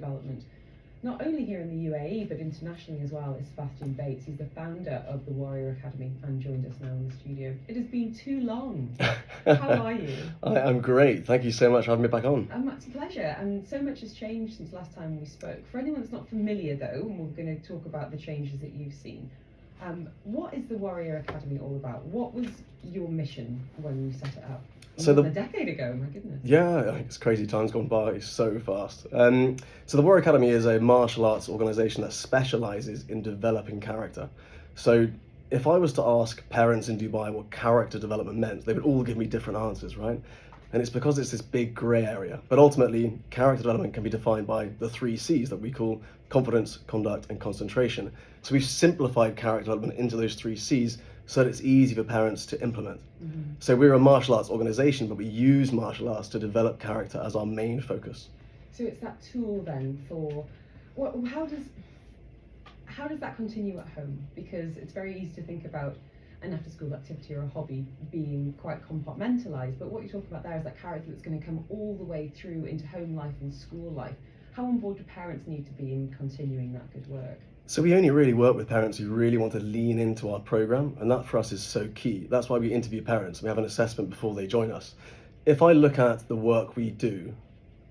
development, not only here in the UAE, but internationally as well, is Sebastian Bates. He's the founder of the Warrior Academy and joined us now in the studio. It has been too long. How are you? I'm great. Thank you so much for having me back on. It's a pleasure. And so much has changed since last time we spoke. For anyone that's not familiar though, and we're going to talk about the changes that you've seen, what is the Warrior Academy all about? What was your mission when you set it up? A decade ago, my goodness. Yeah, it's crazy. Time's gone by so fast. So the Warrior Academy is a martial arts organisation that specialises in developing character. So if I was to ask parents in Dubai what character development meant, they would all give me different answers, right? And it's because it's this big grey area. But ultimately, character development can be defined by the 3 C's that we call confidence, conduct, and concentration. So we've simplified character development into those 3 C's so that it's easy for parents to implement. Mm-hmm. So we're a martial arts organisation, but we use martial arts to develop character as our main focus. So it's that tool then for, how does that continue at home? Because it's very easy to think about an after-school activity or a hobby being quite compartmentalised, but what you're talking about there is that character that's going to come all the way through into home life and school life. How on board do parents need to be in continuing that good work? So we only really work with parents who really want to lean into our program, and that for us is so key. That's why we interview parents. We have an assessment before they join us. If I look at the work we do,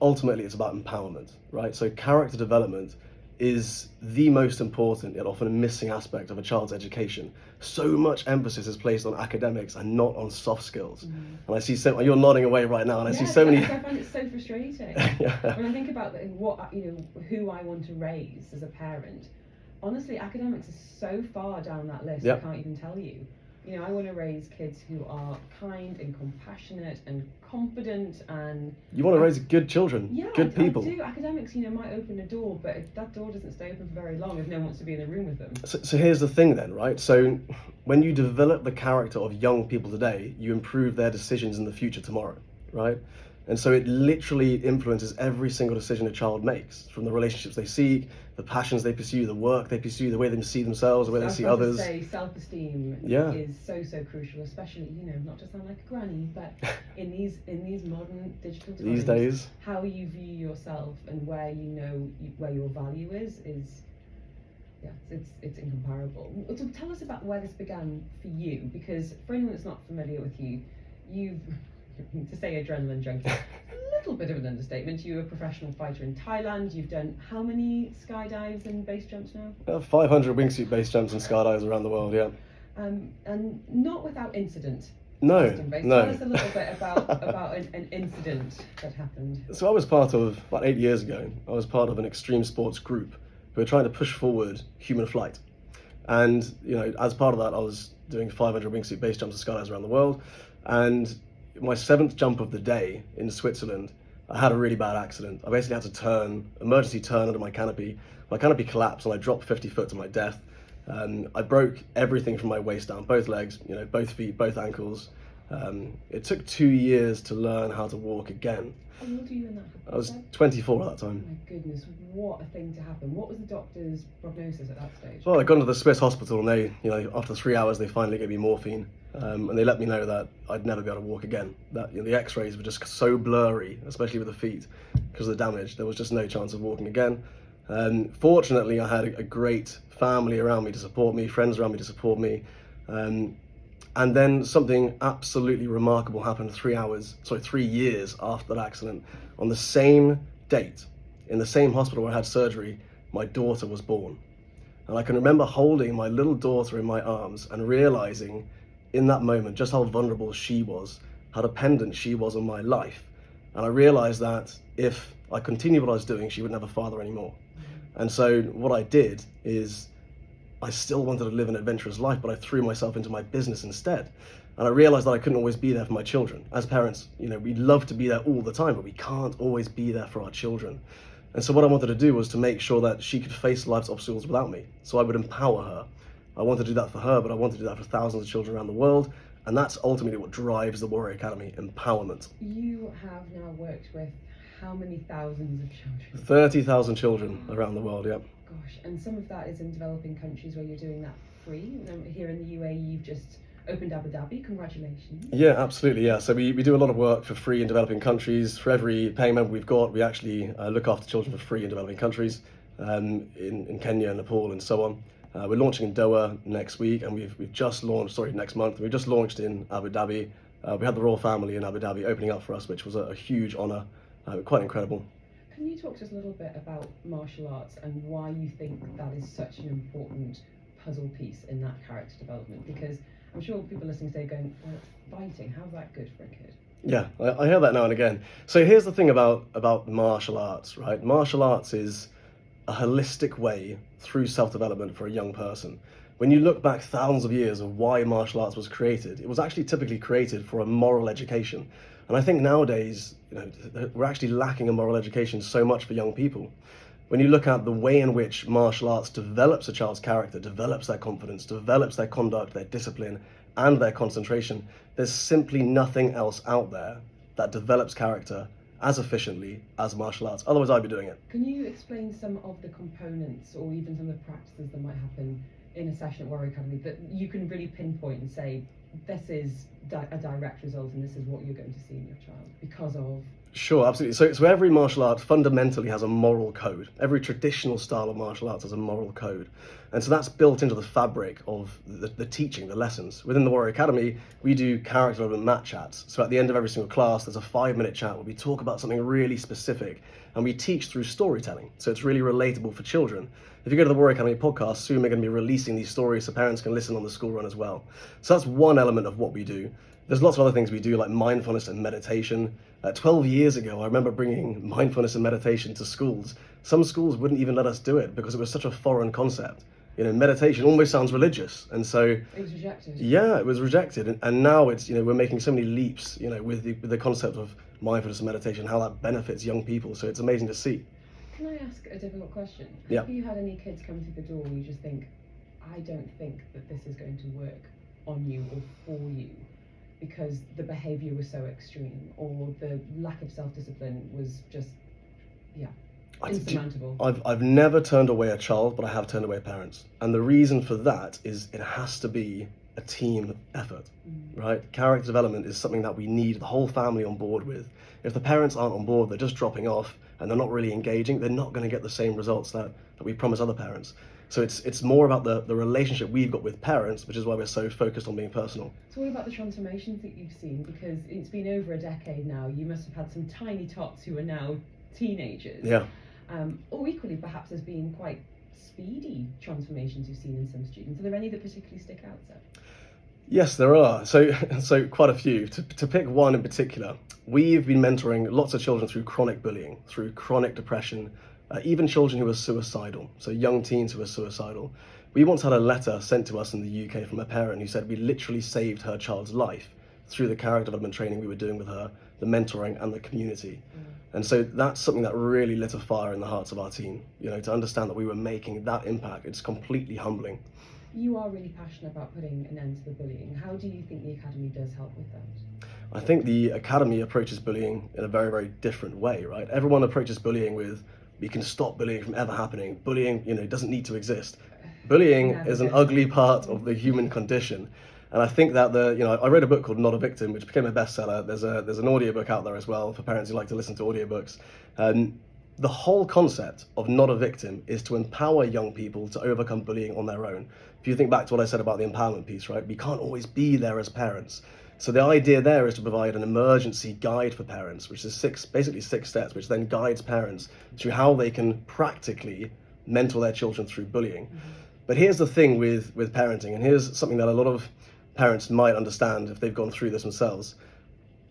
ultimately it's about empowerment, right? So character development is the most important yet often missing aspect of a child's education. So much emphasis is placed on academics and not on soft skills. Mm. And I see you're nodding away right now, and I see so many. I find it so frustrating. Yeah. When I think about who I want to raise as a parent, honestly, academics is so far down that list. Yep. I can't even tell you. I want to raise kids who are kind and compassionate and confident, and you want to raise good children, good people. I do. Academics, might open a door, but that door doesn't stay open for very long if no one wants to be in the room with them. So here's the thing then, right? So when you develop the character of young people today, you improve their decisions in the future tomorrow, right? And so it literally influences every single decision a child makes, from the relationships they seek, the passions they pursue, the work they pursue, the way they see themselves, the way they see others. Self-esteem is so crucial, especially, not to sound like a granny, but in these modern digital times, these days, how you view yourself and where where your value is it's incomparable. So tell us about where this began for you, because for anyone that's not familiar with you, to say adrenaline junkie, a little bit of an understatement. You're a professional fighter in Thailand. You've done how many skydives and base jumps now? 500 wingsuit base jumps and skydives around the world, yeah. And not without incident. No. Tell us a little bit about an incident that happened. So I was about 8 years ago, I was part of an extreme sports group who were trying to push forward human flight. And, as part of that, I was doing 500 wingsuit base jumps and skydives around the world. And my 7th jump of the day in Switzerland, I had a really bad accident. I basically had to emergency turn under my canopy. My canopy collapsed and I dropped 50 foot to my death. I broke everything from my waist down, both legs, both feet, both ankles. It took 2 years to learn how to walk again. How old were you in that? I was 24 at that time. Oh my goodness, what a thing to happen. What was the doctor's prognosis at that stage? Well, I got into the Swiss hospital and they, after 3 hours, they finally gave me morphine. And they let me know that I'd never be able to walk again. That the x-rays were just so blurry, especially with the feet, because of the damage. There was just no chance of walking again. Fortunately, I had a great family around me to support me, friends around me to support me. And then something absolutely remarkable happened 3 years after that accident. On the same date, in the same hospital where I had surgery, my daughter was born. And I can remember holding my little daughter in my arms and realizing in that moment just how vulnerable she was, how dependent she was on my life. And I realized that if I continued what I was doing, she wouldn't have a father anymore. And so what I did is I still wanted to live an adventurous life, but I threw myself into my business instead. And I realized that I couldn't always be there for my children. As parents, we love to be there all the time, but we can't always be there for our children. And so what I wanted to do was to make sure that she could face life's obstacles without me. So I would empower her. I want to do that for her, but I want to do that for thousands of children around the world. And that's ultimately what drives the Warrior Academy, empowerment. You have now worked with how many thousands of children? 30,000 children around the world, yeah. Gosh, and some of that is in developing countries where you're doing that free. Here in the UAE, you've just opened Abu Dhabi. Congratulations. Yeah, absolutely. Yeah, so we do a lot of work for free in developing countries. For every paying member we've got, we actually look after children for free in developing countries, in Kenya, Nepal, and so on. We're launching in Doha next week, and we've just launched. Sorry, next month. We've just launched in Abu Dhabi. We had the royal family in Abu Dhabi opening up for us, which was a huge honour. Quite incredible. Can you talk to us a little bit about martial arts and why you think that is such an important puzzle piece in that character development? Because I'm sure people listening today going, well, it's fighting, how's that good for a kid? Yeah, I hear that now and again. So here's the thing about martial arts, right? Martial arts is a holistic way through self-development for a young person. When you look back thousands of years of why martial arts was created, it was actually typically created for a moral education. And I think nowadays, we're actually lacking a moral education so much for young people. When you look at the way in which martial arts develops a child's character, develops their confidence, develops their conduct, their discipline, and their concentration, there's simply nothing else out there that develops character as efficiently as martial arts. Otherwise, I'd be doing it. Can you explain some of the components or even some of the practices that might happen in a session at Warrior Academy that you can really pinpoint and say, this is a direct result and this is what you're going to see in your child because of? Sure, absolutely. So every martial art fundamentally has a moral code. Every traditional style of martial arts has a moral code. And so that's built into the fabric of the teaching, the lessons. Within the Warrior Academy, we do character development mat chats. So at the end of every single class, there's a 5-minute chat where we talk about something really specific and we teach through storytelling. So it's really relatable for children. If you go to the Warrior Academy podcast, soon we're going to be releasing these stories so parents can listen on the school run as well. So that's one element of what we do. There's lots of other things we do, like mindfulness and meditation. 12 years ago, I remember bringing mindfulness and meditation to schools. Some schools wouldn't even let us do it because it was such a foreign concept. Meditation almost sounds religious, and so it was rejected. Yeah, it was rejected, and now it's we're making so many leaps, with the concept of mindfulness and meditation, how that benefits young people. So it's amazing to see. Can I ask a difficult question? Yeah. Have you had any kids come through the door and you just think, I don't think that this is going to work on you or for you because the behaviour was so extreme or the lack of self-discipline was just, insurmountable? I've never turned away a child, but I have turned away parents. And the reason for that is it has to be a team effort, right? Character development is something that we need the whole family on board with. If the parents aren't on board, they're just dropping off and they're not really engaging, they're not going to get the same results that we promise other parents. So it's more about the relationship we've got with parents, which is why we're so focused on being personal. So what about the transformations that you've seen? Because it's been over a decade now. You must have had some tiny tots who are now teenagers. Yeah. Or equally perhaps there's been quite speedy transformations you've seen in some students. Are there any that particularly stick out, Seb? Yes, there are. So quite a few. To pick one in particular, we've been mentoring lots of children through chronic bullying, through chronic depression, even children who are suicidal, so young teens who are suicidal. We once had a letter sent to us in the UK from a parent who said we literally saved her child's life through the character development training we were doing with her, the mentoring and the community. And so that's something that really lit a fire in the hearts of our team, to understand that we were making that impact. It's completely humbling. You are really passionate about putting an end to the bullying. How do you think the Academy does help with that? I think the Academy approaches bullying in a very, very different way, right? Everyone approaches bullying with, we can stop bullying from ever happening. Bullying, doesn't need to exist. Bullying is an ugly part of the human condition. And I think that I read a book called Not a Victim, which became a bestseller. There's an audiobook out there as well for parents who like to listen to audiobooks. The whole concept of Not a Victim is to empower young people to overcome bullying on their own. If you think back to what I said about the empowerment piece, right? We can't always be there as parents. So the idea there is to provide an emergency guide for parents, which is basically six steps, which then guides parents through how they can practically mentor their children through bullying. But here's the thing with parenting, and here's something that a lot of parents might understand if they've gone through this themselves.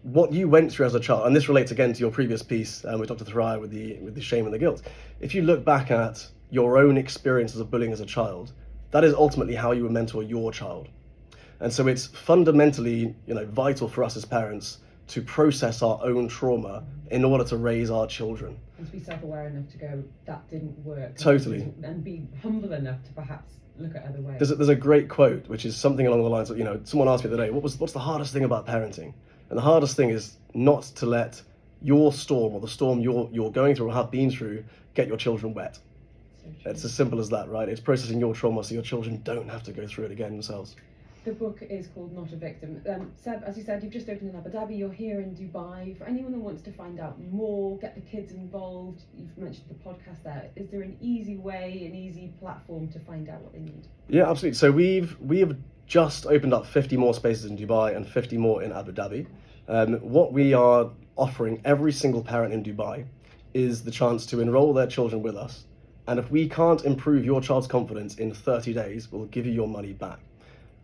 What you went through as a child, and this relates again to your previous piece with Dr. Thuraya with the shame and the guilt. If you look back at your own experiences of bullying as a child, that is ultimately how you would mentor your child. And so it's fundamentally, vital for us as parents to process our own trauma in order to raise our children. And to be self-aware enough to go, that didn't work. Totally. And be humble enough to perhaps look at other ways. There's a great quote, which is something along the lines of, someone asked me the other day, what's the hardest thing about parenting? And the hardest thing is not to let your storm or the storm you're going through or have been through get your children wet. So it's as simple as that, right? It's processing your trauma so your children don't have to go through it again themselves. The book is called Not a Victim. Seb, as you said, you've just opened in Abu Dhabi, you're here in Dubai. For anyone who wants to find out more, get the kids involved, you've mentioned the podcast there. Is there an easy way, an easy platform to find out what they need? Yeah, absolutely. So we have just opened up 50 more spaces in Dubai and 50 more in Abu Dhabi. What we are offering every single parent in Dubai is the chance to enroll their children with us. And if we can't improve your child's confidence in 30 days, we'll give you your money back.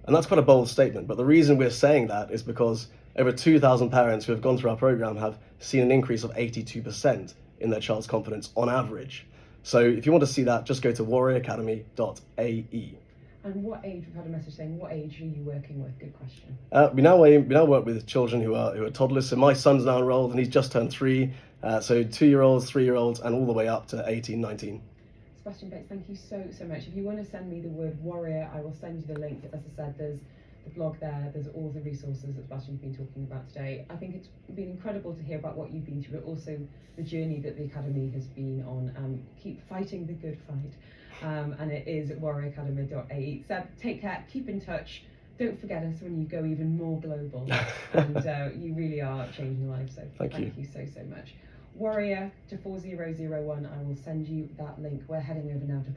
And that's quite a bold statement, but the reason we're saying that is because over 2,000 parents who have gone through our program have seen an increase of 82% in their child's confidence on average. So if you want to see that, just go to warrioracademy.ae. And what age, we've had a message saying, what age are you working with? Good question. We now work with children who are toddlers. So my son's now enrolled and he's just turned 3. So 2-year-olds, 3-year-olds, and all the way up to 18, 19. Sebastian Bates, thank you so much. If you want to send me the word warrior, I will send you the link. As I said, there's the blog there, there's all the resources that Sebastian's been talking about today. I think it's been incredible to hear about what you've been through, but also the journey that the Academy has been on. Keep fighting the good fight. And it is warrioracademy.ae. Seb, take care, keep in touch. Don't forget us when you go even more global. And you really are changing lives, so thank you so much. Warrior to 4001, I will send you that link. We're heading over now to